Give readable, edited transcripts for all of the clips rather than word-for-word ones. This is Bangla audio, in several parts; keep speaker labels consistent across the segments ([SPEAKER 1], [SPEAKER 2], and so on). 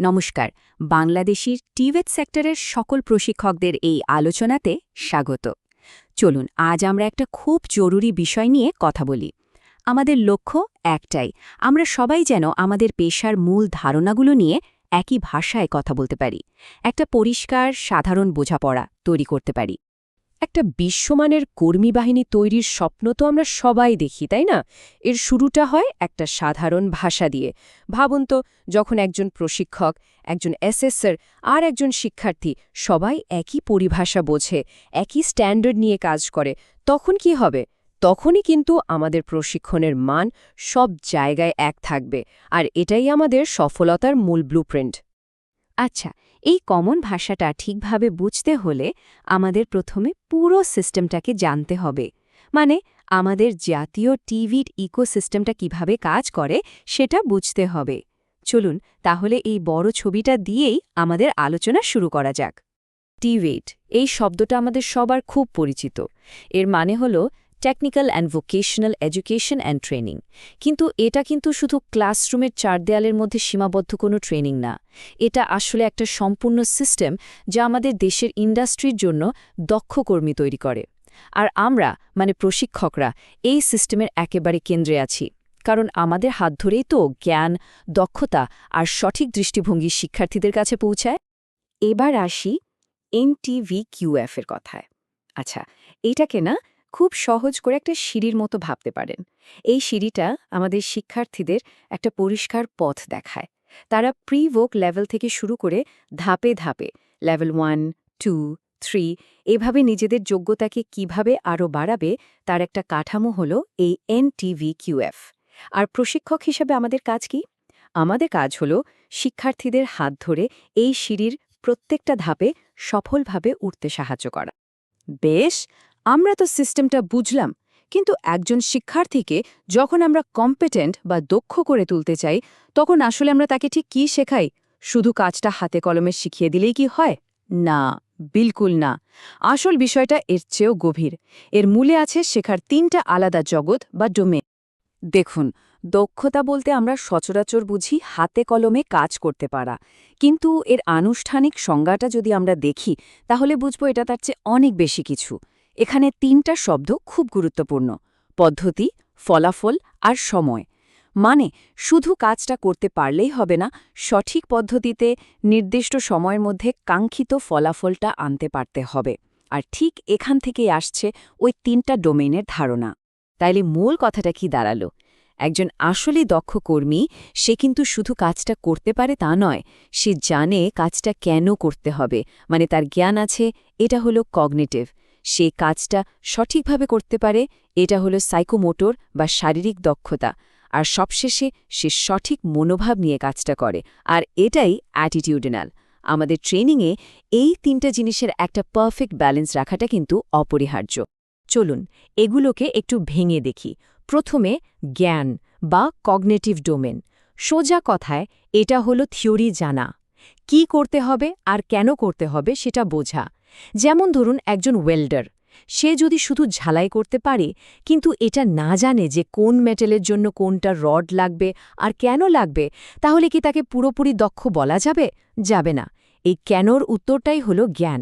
[SPEAKER 1] নমস্কার। বাংলাদেশের টিভেট সেক্টরের সকল প্রশিক্ষকদের এই আলোচনাতে স্বাগত। চলুন আজ আমরা একটা খুব জরুরি বিষয় নিয়ে কথা বলি। আমাদের লক্ষ্য একটাই, আমরা সবাই যেন আমাদের পেশার মূল ধারণাগুলো নিয়ে একই ভাষায় কথা বলতে পারি, একটা পরিষ্কার সাধারণ বোঝাপড়া তৈরি করতে পারি।
[SPEAKER 2] একটা বিশ্বমানের কর্মী বাহিনী তৈরির স্বপ্ন তো আমরা সবাই দেখি, তাই না? এর শুরুটা হয় একটা সাধারণ ভাষা দিয়ে। ভাবুন তো, যখন একজন প্রশিক্ষক, একজন এসএসআর আর একজন শিক্ষার্থী সবাই একই পরিভাষা বোঝে, একই স্ট্যান্ডার্ড নিয়ে কাজ করে, তখন কি হবে? তখনই কিন্তু আমাদের প্রশিক্ষণের মান সব জায়গায় এক থাকবে, আর এটাই আমাদের সফলতার মূল ব্লুপ্রিন্ট।
[SPEAKER 1] আচ্ছা, এই কমন ভাষাটা ঠিকভাবে বুঝতে হলে আমাদের প্রথমে পুরো সিস্টেমটাকে জানতে হবে। মানে আমাদের জাতীয় টিভির ইকোসিস্টেমটা কিভাবে কাজ করে সেটা বুঝতে হবে। চলুন তাহলে এই বড় ছবিটা দিয়েই আমাদের আলোচনা শুরু করা যাক।
[SPEAKER 2] টিভেট, এই শব্দটা আমাদের সবার খুব পরিচিত। এর মানে হলো technical and vocational education and training. কিন্তু এটা কিন্তু শুধু ক্লাসরুমের চার দেয়ালের মধ্যে সীমাবদ্ধ কোনো ট্রেনিং না। এটা আসলে একটা সম্পূর্ণ সিস্টেম যা আমাদের দেশের ইন্ডাস্ট্রির জন্য দক্ষ কর্মী তৈরি করে। আর আমরা, মানে প্রশিক্ষকরা, এই সিস্টেমের একেবারে কেন্দ্রে আছি। কারণ আমাদের হাত ধরেই তো জ্ঞান, দক্ষতা আর সঠিক দৃষ্টিভঙ্গি শিক্ষার্থীদের কাছে পৌঁছায়।
[SPEAKER 1] এবার আসি NTVQF এর কথায়। আচ্ছা, এইটাকে না খুব সহজ করে একটা সিঁড়ির মতো ভাবতে পারেন। এই সিঁড়িটা আমাদের শিক্ষার্থীদের একটা পরিষ্কার পথ দেখায়। তারা প্রি-ভোক লেভেল থেকে শুরু করে ধাপে ধাপে লেভেল 1, 2, 3 এভাবে নিজেদের যোগ্যতাকে কিভাবে আরও বাড়াবে তার একটা কাঠামো হলো এই NTVQF। আর প্রশিক্ষক হিসেবে আমাদের কাজ কি? আমাদের কাজ হলো শিক্ষার্থীদের হাত ধরে এই সিঁড়ির প্রত্যেকটা ধাপে সফলভাবে উঠতে সাহায্য করা। বেশ, আমরা তো সিস্টেমটা বুঝলাম, কিন্তু একজন শিক্ষার্থীকে যখন আমরা কম্পিটেন্ট বা দক্ষ করে তুলতে চাই, তখন আসলে আমরা তাকে ঠিক কী শেখাই? শুধু কাজটা হাতে কলমে শিখিয়ে দিলেই কি হয়? না, বিলকুল না। আসল বিষয়টা এর চেয়েও গভীর। এর মূলে আছে শেখার 3টা আলাদা জগৎ বা ডোমেন। দেখুন, দক্ষতা বলতে আমরা সচরাচর বুঝি হাতে কলমে কাজ করতে পারা, কিন্তু এর আনুষ্ঠানিক সংজ্ঞাটা যদি আমরা দেখি তাহলে বুঝব এটা তার চেয়ে অনেক বেশি কিছু। এখানে 3টা শব্দ খুব গুরুত্বপূর্ণ: পদ্ধতি, ফলাফল আর সময়। মানে শুধু কাজটা করতে পারলেই হবে না, সঠিক পদ্ধতিতে নির্দিষ্ট সময়ের মধ্যে কাঙ্ক্ষিত ফলাফলটা আনতে পারতে হবে। আর ঠিক এখান থেকেই আসছে ওই 3টা ডোমেইনের ধারণা। তাইলে মূল কথাটা কি দাঁড়ালো? একজন আসলেই দক্ষ কর্মী, সে কিন্তু শুধু কাজটা করতে পারে তা নয়, সে জানে কাজটা কেন করতে হবে। মানে তার জ্ঞান আছে, এটা হলো কগনিটিভ। সে কাজটা সঠিকভাবে করতে পারে, এটা হলো সাইকোমোটর বা শারীরিক দক্ষতা। আর সবশেষে সে সঠিক মনোভাব নিয়ে কাজটা করে, আর এটাই অ্যাটিটিউডিনাল। আমাদের ট্রেনিংয়ে এই 3টা জিনিসের একটা পারফেক্ট ব্যালেন্স রাখাটা কিন্তু অপরিহার্য। চলুন এগুলোকে একটু ভেঙে দেখি। প্রথমে জ্ঞান বা কগনিটিভ ডোমেন। সোজা কথায় এটা হলো থিওরি জানা, কি করতে হবে আর কেন করতে হবে সেটা বোঝা। যেমন ধরুন একজন ওয়েল্ডার, সে যদি শুধু ঝালাই করতে পারে কিন্তু এটা না জানে যে কোন মেটেলের জন্য কোনটা রড লাগবে আর কেন লাগবে, তাহলে কি তাকে পুরোপুরি দক্ষ বলা যাবে? যাবে না। এই কেনর উত্তরটাই হলো জ্ঞান।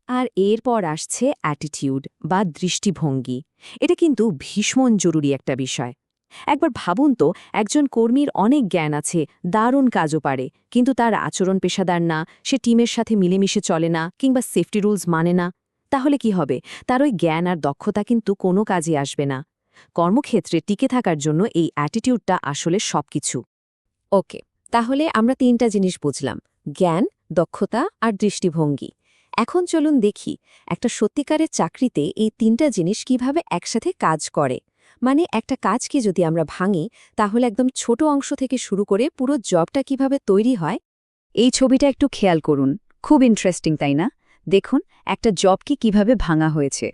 [SPEAKER 1] আর এরপর আসছে অ্যাটিটিউড বা দৃষ্টিভঙ্গি। এটা কিন্তু ভীষণ জরুরি একটা বিষয়। একবার ভাবুন তো, একজন কর্মীর অনেক জ্ঞান আছে, দারুণ কাজও পারে, কিন্তু তার আচরণ পেশাদার না, সে টিমের সাথে মিলেমিশে চলে না কিংবা সেফটি রুলস মানে না। তাহলে কি হবে? তার ওই জ্ঞান আর দক্ষতা কিন্তু কোনো কাজে আসবে না। কর্মক্ষেত্রে টিকে থাকার জন্য এই অ্যাটিটিউডটা আসলে সবকিছু। ওকে, তাহলে আমরা 3টা জিনিস বুঝলাম: জ্ঞান, দক্ষতা আর দৃষ্টিভঙ্গি। এখন চলুন দেখি একটা সত্যিকারের চাকরিতে এই 3টা জিনিস কিভাবে একসাথে কাজ করে। মানে একটা কাজকে যদি আমরা ভাঙি, তাহলে একদম ছোট অংশ থেকে শুরু করে পুরো জবটা কিভাবে তৈরি হয়। এই ছবিটা একটু খেয়াল করুন, খুব ইন্টারেস্টিং তাই না? দেখুন একটা জবকে কিভাবে ভাঙা হয়েছে।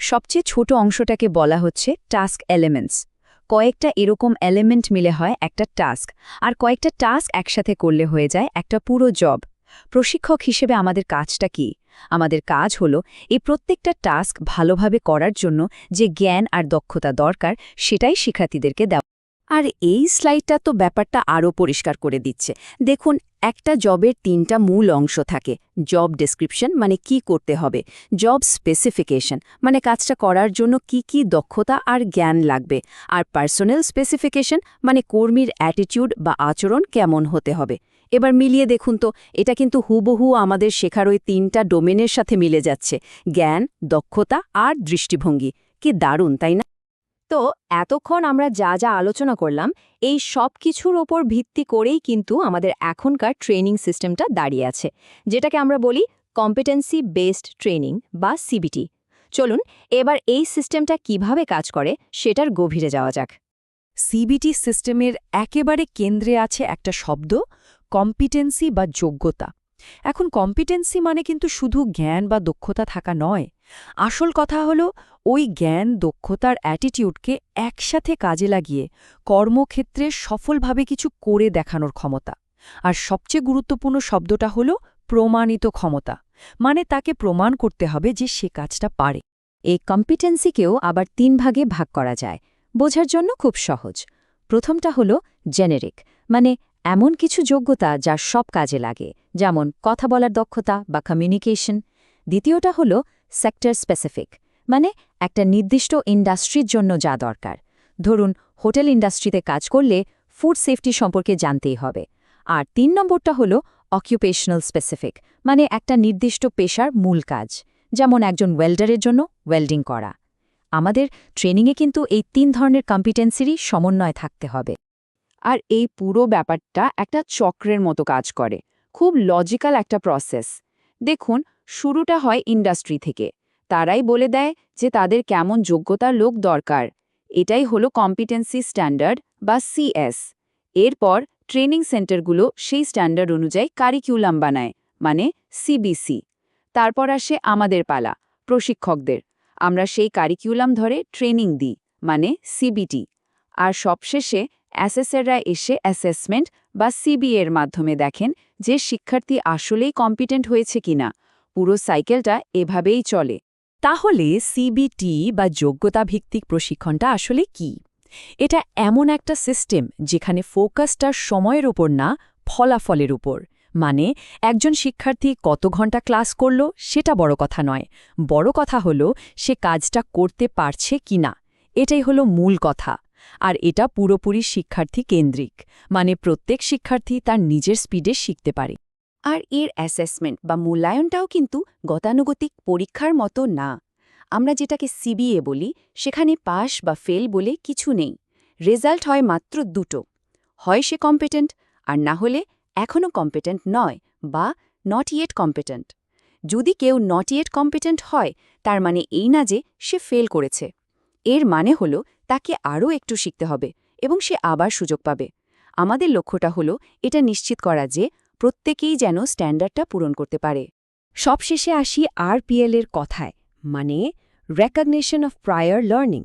[SPEAKER 1] সবচেয়ে ছোট অংশটাকে বলা হচ্ছে টাস্ক এলিমেন্টস। কয়েকটা এরকম এলিমেন্ট মিলে হয় একটা টাস্ক, আর কয়েকটা টাস্ক একসাথে করলে হয়ে যায় একটা পুরো জব। প্রশিক্ষক হিসেবে আমাদের কাজটা কি? আমাদের কাজ হলো এই প্রত্যেকটা টাস্ক ভালোভাবে করার জন্য যে জ্ঞান আর দক্ষতা দরকার সেটাই শিক্ষার্থীদেরকে দেওয়া।
[SPEAKER 2] আর এই স্লাইডটা তো ব্যাপারটা আরও পরিষ্কার করে দিচ্ছে। দেখুন, একটা জবের ৩টা মূল অংশ থাকে। জব ডেসক্রিপশন মানে কি করতে হবে, জব স্পেসিফিকেশন মানে কাজটা করার জন্য কি কি দক্ষতা আর জ্ঞান লাগবে, আর পার্সোনাল স্পেসিফিকেশন মানে কর্মীর অ্যাটিটিউড বা আচরণ কেমন হতে হবে। এবার মিলিয়ে দেখুন তো, এটা কিন্তু হুবহু আমাদের শেখার ওই ৩টা ডোমেনের সাথে মিলে যাচ্ছে, জ্ঞান, দক্ষতা আর দৃষ্টিভঙ্গি। কি দারুণ, তাই না?
[SPEAKER 1] তো এতক্ষণ আমরা যা যা আলোচনা করলাম এই সব কিছুর ওপর ভিত্তি করেই কিন্তু আমাদের এখনকার ট্রেনিং সিস্টেমটা দাঁড়িয়ে আছে, যেটাকে আমরা বলি কম্পিটেন্সি বেসড ট্রেনিং বা সিবিটি। চলুন এবার এই সিস্টেমটা কিভাবে কাজ করে সেটার গভীরে যাওয়া যাক।
[SPEAKER 2] সিবিটি সিস্টেমের একেবারে কেন্দ্রে আছে একটা শব্দ, কম্পিটেন্সি বা যোগ্যতা। এখন কম্পিটেন্সি মানে কিন্তু শুধু জ্ঞান বা দক্ষতা থাকা নয়। আসল কথা হলো ওই জ্ঞান, দক্ষতার অ্যাটিটিউডকে একসাথে কাজে লাগিয়ে কর্মক্ষেত্রে সফলভাবে কিছু করে দেখানোর ক্ষমতা। আর সবচেয়ে গুরুত্বপূর্ণ শব্দটা হলো প্রমাণিত ক্ষমতা, মানে তাকে প্রমাণ করতে হবে যে সে কাজটা পারে।
[SPEAKER 1] এই কম্পিটেন্সিকেও আবার ৩ ভাগে ভাগ করা যায়, বোঝার জন্য খুব সহজ। প্রথমটা হলো জেনেরিক, মানে এমন কিছু যোগ্যতা যা সব কাজে লাগে, যেমন কথা বলার দক্ষতা বা কমিউনিকেশন। দ্বিতীয়টা হলো সেক্টর স্পেসিফিক, মানে একটা নির্দিষ্ট ইন্ডাস্ট্রির জন্য যা দরকার। ধরুন হোটেল ইন্ডাস্ট্রিতে কাজ করলে ফুড সেফটি সম্পর্কে জানতেই হবে। আর ৩ নম্বরটা হলো অকুপেশনাল স্পেসিফিক, মানে একটা নির্দিষ্ট পেশার মূল কাজ, যেমন একজন ওয়েল্ডারের জন্য ওয়েল্ডিং করা। আমাদের ট্রেনিংয়ে কিন্তু এই ৩ ধরনের কম্পিটেন্সিরই সমন্বয় থাকতে হবে। আর এই পুরো ব্যাপারটা একটা চক্রের মতো কাজ করে, খুব লজিক্যাল একটা প্রসেস। দেখুন, শুরুটা হয় ইন্ডাস্ট্রি থেকে। তারাই বলে দেয় যে তাদের কেমন যোগ্যতার লোক দরকার। এটাই হলো কম্পিটেন্সি স্ট্যান্ডার্ড বা সিএস। এরপর ট্রেনিং সেন্টারগুলো সেই স্ট্যান্ডার্ড অনুযায়ী কারিকুলাম বানায়, মানে সিবিসি। তারপর আসে আমাদের পালা, প্রশিক্ষকদের। আমরা সেই কারিকুলাম ধরে ট্রেনিং দিই, মানে সিবিটি। আর সবশেষে অ্যাসেসররা এসে অ্যাসেসমেন্ট বা সিবিএর মাধ্যমে দেখেন যে শিক্ষার্থী আসলেই কম্পিটেন্ট হয়েছে কিনা। পুরো সাইকেলটা এভাবেই চলে।
[SPEAKER 2] তাহলে সিবিটি বা যোগ্যতা ভিত্তিক প্রশিক্ষণটা আসলে কি? এটা এমন একটা সিস্টেম যেখানে ফোকাসটা সময়ের উপর না, ফলাফলের উপর। মানে একজন শিক্ষার্থী কত ঘন্টা ক্লাস করল সেটা বড় কথা নয়, বড় কথা হলো সে কাজটা করতে পারছে কিনা। এটাই হলো মূল কথা। আর এটা পুরোপুরি শিক্ষার্থী কেন্দ্রিক, মানে প্রত্যেক শিক্ষার্থী তার নিজের স্পিডে শিখতে পারে।
[SPEAKER 1] আর এর অ্যাসেসমেন্ট বা মূল্যায়নটাও কিন্তু গতানুগতিক পরীক্ষার মতো না। আমরা যেটাকে সিবিএ বলি, সেখানে পাস বা ফেল বলে কিছু নেই। রেজাল্ট হয় মাত্র দুটো, হয় সে কম্পিটেন্ট, আর না হলে এখনও কম্পিটেন্ট নয় বা নট ইয়েট কম্পিটেন্ট। যদি কেউ নট ইয়েট কম্পিটেন্ট হয়, তার মানে এই না যে সে ফেল করেছে। এর মানে হলো তাকে আরও একটু শিখতে হবে এবং সে আবার সুযোগ পাবে। আমাদের লক্ষ্যটা হলো এটা নিশ্চিত করা যে প্রত্যেকেই যেন স্ট্যান্ডার্ডটা পূরণ করতে পারে।
[SPEAKER 2] সবশেষে আসি আরপিএল এর কথায়, মানে রেকগনিশন অফ প্রায়র লার্নিং।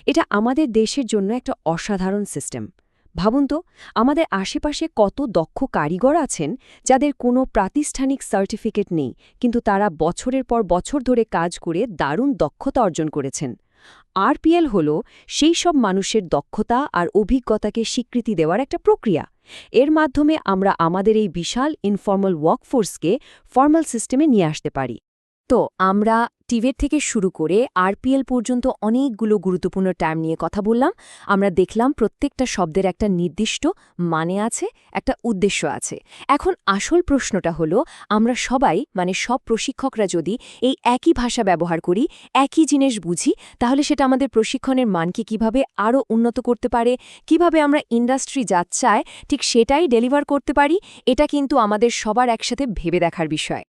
[SPEAKER 2] এটা আমাদের দেশের জন্য একটা অসাধারণ সিস্টেম। ভাবুন তো, আমাদের আশেপাশে কত দক্ষ কারিগর আছেন যাদের কোনো প্রাতিষ্ঠানিক সার্টিফিকেট নেই, কিন্তু তারা বছরের পর বছর ধরে কাজ করে দারুণ দক্ষতা অর্জন করেছেন। আরপিএল হল সেই সব মানুষের দক্ষতা আর অভিজ্ঞতাকে স্বীকৃতি দেওয়ার একটা প্রক্রিয়া। এর মাধ্যমে আমরা আমাদের এই বিশাল ইনফর্মাল ওয়ার্কফোর্সকে ফর্মাল সিস্টেমে নিয়ে আসতে পারি।
[SPEAKER 1] তো আমরা টিভেট থেকে শুরু করে আরপিএল পর্যন্ত অনেকগুলো গুরুত্বপূর্ণ টার্ম নিয়ে কথা বললাম। আমরা দেখলাম প্রত্যেকটা শব্দের একটা নির্দিষ্ট মানে আছে, একটা উদ্দেশ্য আছে। এখন আসল প্রশ্নটা হলো, আমরা সবাই মানে সব প্রশিক্ষকরা যদি এই একই ভাষা ব্যবহার করি, একই জিনিস বুঝি, তাহলে সেটা আমাদের প্রশিক্ষণের মানকে কিভাবে আরও উন্নত করতে পারে, কিভাবে আমরা ইন্ডাস্ট্রি যা চায় ঠিক সেটাই ডেলিভার করতে পারি। এটা কিন্তু আমাদের সবার একসাথে ভেবে দেখার বিষয়।